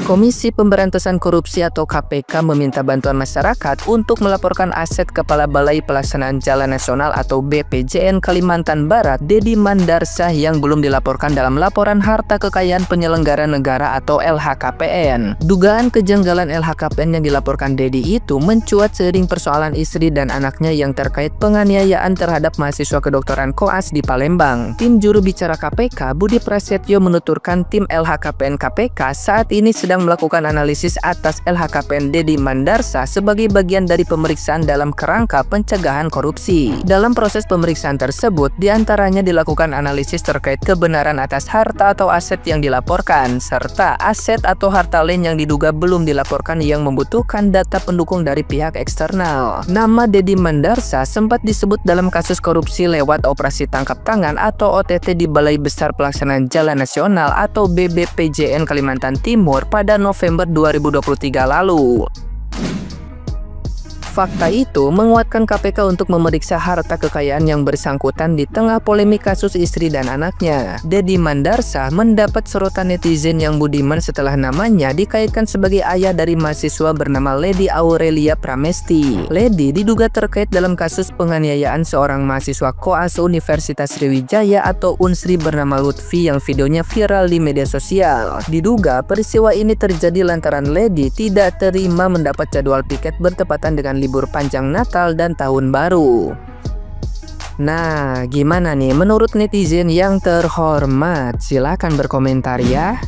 Komisi Pemberantasan Korupsi atau KPK meminta bantuan masyarakat untuk melaporkan aset Kepala Balai Pelaksanaan Jalan Nasional atau BPJN Kalimantan Barat, Dedi Mandarsah yang belum dilaporkan dalam laporan harta kekayaan penyelenggara negara atau LHKPN. Dugaan kejanggalan LHKPN yang dilaporkan Dedi itu mencuat seiring persoalan istri dan anaknya yang terkait penganiayaan terhadap mahasiswa kedokteran koas di Palembang. Tim juru bicara KPK, Budi Prasetyo, menuturkan tim LHKPN KPK saat ini sedang melakukan analisis atas LHKPN Dedi Mandarsah sebagai bagian dari pemeriksaan dalam kerangka pencegahan korupsi. Dalam proses pemeriksaan tersebut, diantaranya dilakukan analisis terkait kebenaran atas harta atau aset yang dilaporkan, serta aset atau harta lain yang diduga belum dilaporkan yang membutuhkan data pendukung dari pihak eksternal. Nama Dedi Mandarsah sempat disebut dalam kasus korupsi lewat operasi tangkap tangan atau OTT di Balai Besar Pelaksanaan Jalan Nasional atau BBPJN Kalimantan Timur pada November 2023 lalu. Fakta itu menguatkan KPK untuk memeriksa harta kekayaan yang bersangkutan di tengah polemik kasus istri dan anaknya. Dedi Mandarsah mendapat sorotan netizen yang budiman setelah namanya dikaitkan sebagai ayah dari mahasiswa bernama Lady Aurelia Pramesti. Lady diduga terkait dalam kasus penganiayaan seorang mahasiswa koas Universitas Sriwijaya atau Unsri bernama Lutfi yang videonya viral di media sosial. Diduga peristiwa ini terjadi lantaran Lady tidak terima mendapat jadwal piket bertepatan dengan libur panjang Natal dan Tahun Baru. Nah, gimana nih menurut netizen yang terhormat? Silakan berkomentar ya.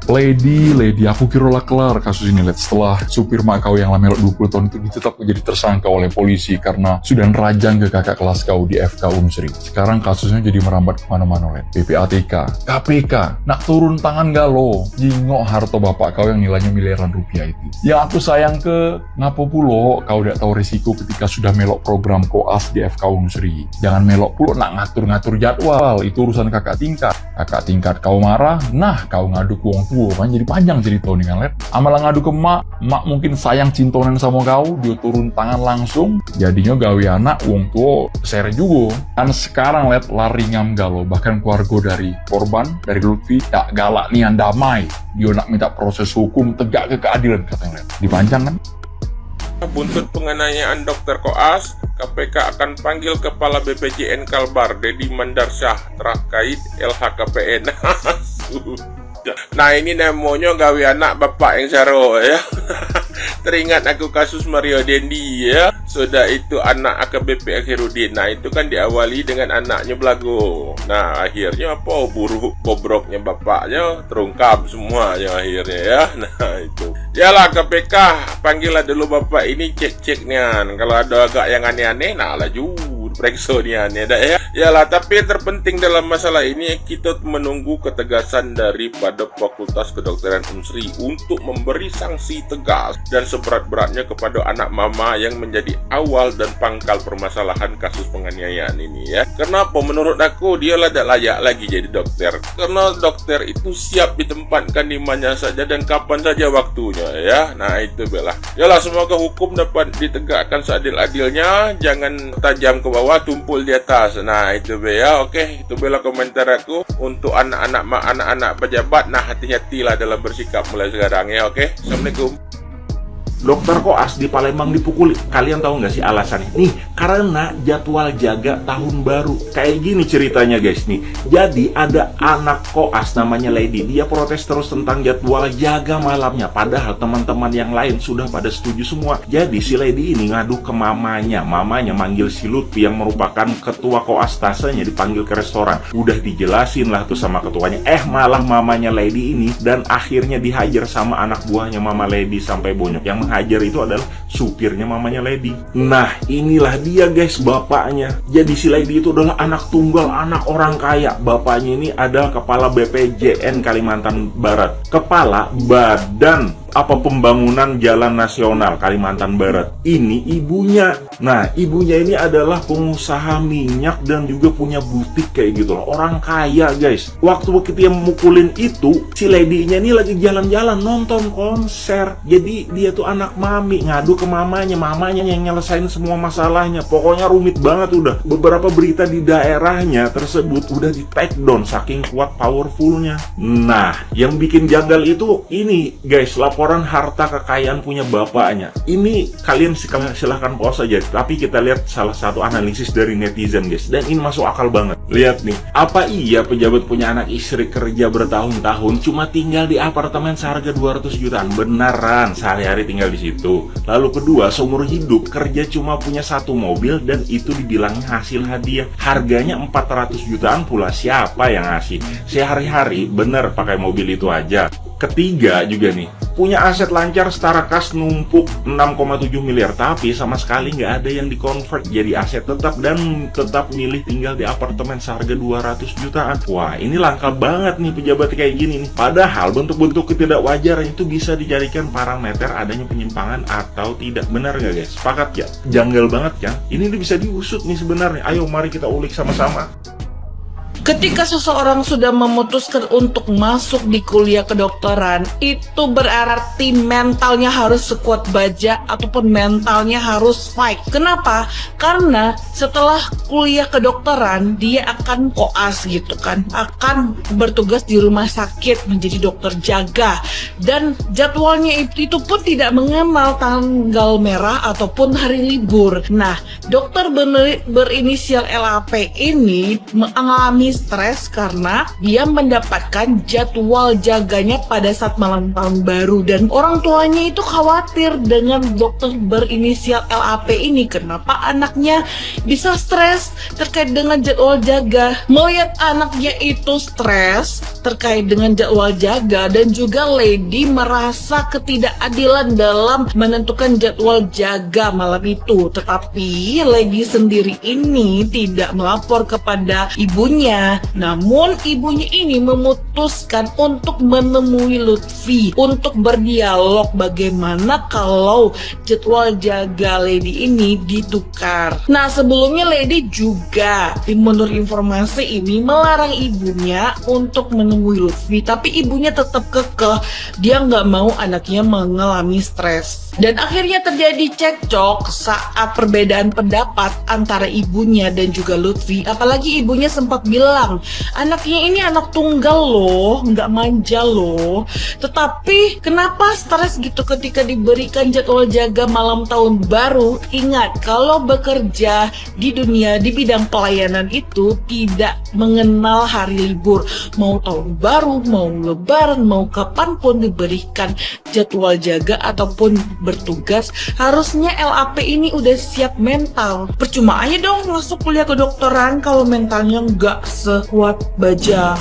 Lady, aku kira lah kelar kasus ini, setelah supir mak kau yang lama 20 tahun itu ditetap menjadi tersangka oleh polisi karena sudah nerajang ke kakak kelas kau di FK Unsri. Sekarang kasusnya jadi merambat kemana-mana, PPATK, KPK, nak turun tangan gak lo? Jingok harta bapak kau yang nilainya miliaran rupiah itu. Yang aku sayang ke, ngapo pulo kau tidak tahu resiko ketika sudah melok program koas di FK Unsri. Jangan melok pulo nak ngatur-ngatur jadwal, itu urusan kakak tingkat. Kakak tingkat kau marah, nah kau ngadu ke wong tua. Kan jadi panjang cerita nih kan, amalah ngadu ke mak mungkin sayang cintonan sama kau, dia turun tangan langsung, jadinya gawe anak wong tua share juga. Dan sekarang lari ngam galau, bahkan keluarga dari korban, dari Lutfi, tak galak nian damai, dia nak minta proses hukum tegak ke keadilan katanya. Dipanjang kan? Buntut penganiayaan dokter koas, KPK akan panggil Kepala BPJN Kalbar Dedi Mandarsah terkait LHKPN. Nah ini namanya gawe anak bapak yang saro ya. Teringat aku kasus Mario Dendi ya. Sudah itu anak AKBP Akhirudin. Nah itu kan diawali dengan anaknya belago. Nah akhirnya apa? Buruk bobroknya bapaknya terungkap semua ya akhirnya ya. Nah itu. Yalah KPK, panggillah dulu bapak ini cek-ceknya. Kalau ada agak yang aneh-aneh, nah laju periksa nih aneh dah ya. Yalah, tapi yang terpenting dalam masalah ini kita menunggu ketegasan daripada Fakultas Kedokteran Unsri untuk memberi sanksi tegas dan seberat-beratnya kepada anak mama yang menjadi awal dan pangkal permasalahan kasus penganiayaan ini ya. Kenapa? Menurut aku dia tidak layak lagi jadi dokter. Karena dokter itu siap ditempatkan di mana saja dan kapan saja waktunya ya. Nah itu belah. Yalah, semoga hukum dapat ditegakkan seadil-adilnya, jangan tajam ke bawah, tumpul di atas. Nah itu be ya. Oke, itu bela komentar aku untuk anak-anak pejabat. Nah hati-hatilah dalam bersikap mulai sekarang ya. Oke, assalamualaikum. Dokter koas di Palembang dipukuli. Kalian tahu nggak sih alasannya? Nih, karena jadwal jaga tahun baru. Kayak gini ceritanya guys nih. Jadi ada anak koas namanya Lady. Dia protes terus tentang jadwal jaga malamnya. Padahal teman-teman yang lain sudah pada setuju semua. Jadi si Lady ini ngadu ke mamanya. Mamanya manggil si Lutfi yang merupakan ketua koas tasanya, dipanggil ke restoran. Udah dijelasin lah tuh sama ketuanya. Malah mamanya Lady ini dan akhirnya dihajar sama anak buahnya mama Lady sampai bonyok. Yang hajar itu adalah supirnya mamanya Lady. Nah inilah dia guys bapaknya. Jadi si Lady itu adalah anak tunggal, anak orang kaya. Bapaknya ini adalah kepala BPJN Kalimantan Barat, kepala Badan pembangunan jalan nasional Kalimantan Barat. Ini ibunya. Nah, ibunya ini adalah pengusaha minyak dan juga punya butik kayak gitu loh. Orang kaya, guys. Waktu kita mukulin itu, si lady-nya ini lagi jalan-jalan nonton konser. Jadi dia tuh anak mami, ngadu ke mamanya yang nyelesain semua masalahnya. Pokoknya rumit banget udah. Beberapa berita di daerahnya tersebut udah di take down saking kuat powerfulnya. Nah, yang bikin janggal itu ini, guys, laporan harta kekayaan punya bapaknya. Ini kalian silahkan pause aja, tapi kita lihat salah satu analisis dari netizen, guys, dan ini masuk akal banget. Lihat nih, apa iya pejabat punya anak istri kerja bertahun-tahun cuma tinggal di apartemen seharga 200 jutaan? Beneran, sehari-hari tinggal di situ. Lalu kedua, seumur hidup kerja cuma punya satu mobil dan itu dibilangnya hasil hadiah. Harganya 400 jutaan pula, siapa yang ngasih? Sehari-hari bener pakai mobil itu aja. Ketiga juga nih, punya aset lancar setara kas numpuk 6,7 miliar, tapi sama sekali nggak ada yang dikonvert jadi aset tetap dan tetap milih tinggal di apartemen seharga 200 jutaan. Wah, ini langka banget nih pejabat kayak gini nih. Padahal bentuk-bentuk ketidakwajaran itu bisa dijadikan parameter adanya penyimpangan atau tidak. Benar nggak, guys? Sepakat ya? Janggal banget kan? Ini bisa diusut nih sebenarnya. Ayo mari kita ulik sama-sama. Ketika seseorang sudah memutuskan untuk masuk di kuliah kedokteran, itu berarti mentalnya harus sekuat baja ataupun mentalnya harus fight. Kenapa? Karena setelah kuliah kedokteran, dia akan koas gitu kan, akan bertugas di rumah sakit menjadi dokter jaga. Dan jadwalnya itu pun tidak mengenal tanggal merah ataupun hari libur. Nah, dokter berinisial LAP ini mengalami stres karena dia mendapatkan jadwal jaganya pada saat malam tahun baru, dan orang tuanya itu khawatir dengan dokter berinisial LAP ini. Kenapa anaknya bisa stres terkait dengan jadwal jaga? Melihat anaknya itu stres terkait dengan jadwal jaga dan juga lady merasa ketidakadilan dalam menentukan jadwal jaga malam itu, tetapi lady sendiri ini tidak melapor kepada ibunya. Namun ibunya ini memutuskan untuk menemui Lutfi untuk berdialog bagaimana kalau jadwal jaga lady ini ditukar. Nah, sebelumnya lady juga menurut informasi ini melarang ibunya untuk menemui Lutfi, tapi ibunya tetap kekeh dia nggak mau anaknya mengalami stres. Dan akhirnya terjadi cekcok saat perbedaan pendapat antara ibunya dan juga Lutfi. Apalagi ibunya sempat bilang, anaknya ini anak tunggal loh, nggak manja loh. Tetapi kenapa stres gitu ketika diberikan jadwal jaga malam tahun baru? Ingat, kalau bekerja di dunia di bidang pelayanan itu tidak mengenal hari libur. Mau tahun baru, mau lebaran, mau kapanpun diberikan jadwal jaga ataupun bertugas, harusnya LAP ini udah siap mental. Percuma aja dong masuk kuliah kedokteran kalau mentalnya nggak sekuat baja.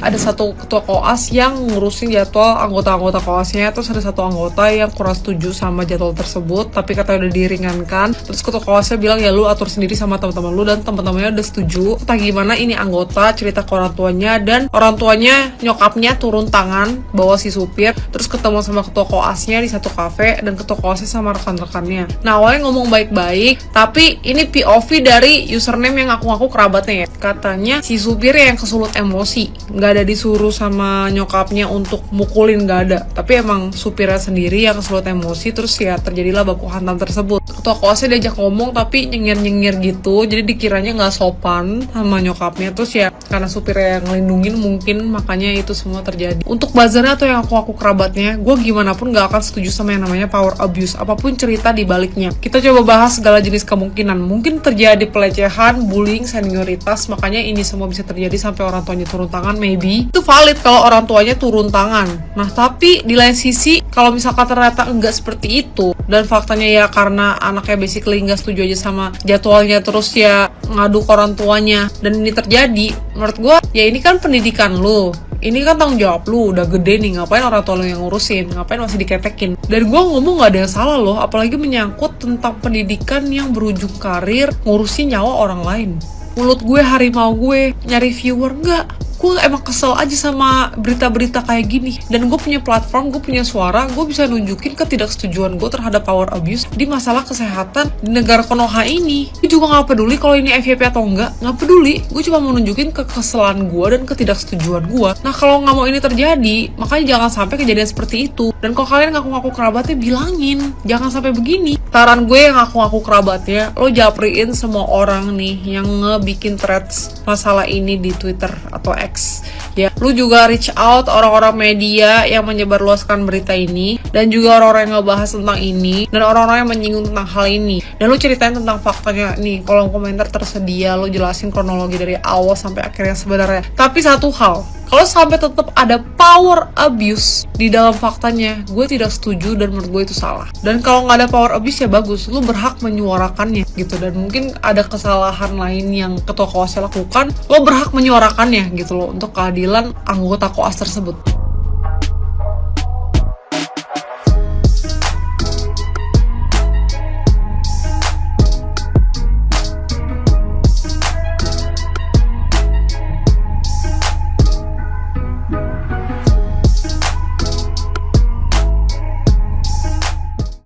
Ada satu ketua koas yang ngurusin jadwal anggota-anggota koasnya, terus ada satu anggota yang kurang setuju sama jadwal tersebut tapi katanya udah diringankan. Terus ketua koasnya bilang, ya lu atur sendiri sama teman-teman lu, dan teman-temannya udah setuju. Entah gimana ini anggota cerita ke orang tuanya, dan orang tuanya nyokapnya turun tangan bawa si supir, terus ketemu sama ketua koasnya di satu kafe, dan ketua koasnya sama rekan-rekannya. Nah, awalnya ngomong baik-baik, tapi ini POV dari username yang ngaku-ngaku kerabatnya ya. Katanya si supir yang kesulut emosi, nggak ada disuruh sama nyokapnya untuk mukulin, nggak ada, tapi emang supirnya sendiri yang kesulut emosi, terus ya terjadilah baku hantam tersebut. Ketua koasnya diajak ngomong tapi nyengir-nyengir gitu, jadi dikiranya nggak sopan sama nyokapnya, terus ya karena supirnya yang ngelindungin mungkin makanya itu semua terjadi. Untuk buzzernya atau yang aku kerabatnya, gue gimana pun nggak akan setuju sama yang namanya power abuse, apapun cerita di baliknya. Kita coba bahas segala jenis kemungkinan, mungkin terjadi pelecehan, bullying, senioritas, makanya ini semua bisa terjadi sampai orang tuanya turun tangan. Maybe itu valid kalau orang tuanya turun tangan. Nah, tapi di lain sisi kalau misalkan ternyata enggak seperti itu dan faktanya ya karena anaknya basically nggak setuju aja sama jadwalnya, terus ya ngadu ke orang tuanya dan ini terjadi, menurut gue ya ini kan pendidikan lu, ini kan tanggung jawab lu, udah gede nih, ngapain orang tua lu yang ngurusin, ngapain masih diketekin. Dan gue ngomong gak ada yang salah loh, apalagi menyangkut tentang pendidikan yang berujung karir ngurusin nyawa orang lain. Mulut gue harimau gue, nyari viewer, enggak. gue emang kesel aja sama berita-berita kayak gini. Dan gue punya platform, gue punya suara, gue bisa nunjukin ketidaksetujuan gue terhadap power abuse di masalah kesehatan di negara Konoha ini. Gue juga gak peduli kalau ini FYP atau enggak, gak peduli. Gue cuma mau nunjukin kekesalan gue dan ketidaksetujuan gue. Nah kalau nggak mau ini terjadi, makanya jangan sampai kejadian seperti itu. Dan kalau kalian ngaku-ngaku kerabatnya, bilangin jangan sampai begini. Saran gue yang ngaku-ngaku kerabatnya, lo japriin semua orang nih yang ngebikin threads masalah ini di Twitter atau X ya. Lu juga reach out orang-orang media yang menyebarluaskan berita ini, dan juga orang-orang yang ngebahas tentang ini, dan orang-orang yang menyinggung tentang hal ini, dan lu ceritain tentang faktanya nih. Kolom komentar tersedia, lu jelasin kronologi dari awal sampai akhirnya sebenarnya. Tapi satu hal, kalau sampai tetap ada power abuse di dalam faktanya, gue tidak setuju dan menurut gue itu salah. Dan kalau nggak ada power abuse ya bagus, lu berhak menyuarakannya gitu. Dan mungkin ada kesalahan lain yang ketua koasnya lakukan, lo berhak menyuarakannya gitu loh, untuk keadilan anggota koas tersebut.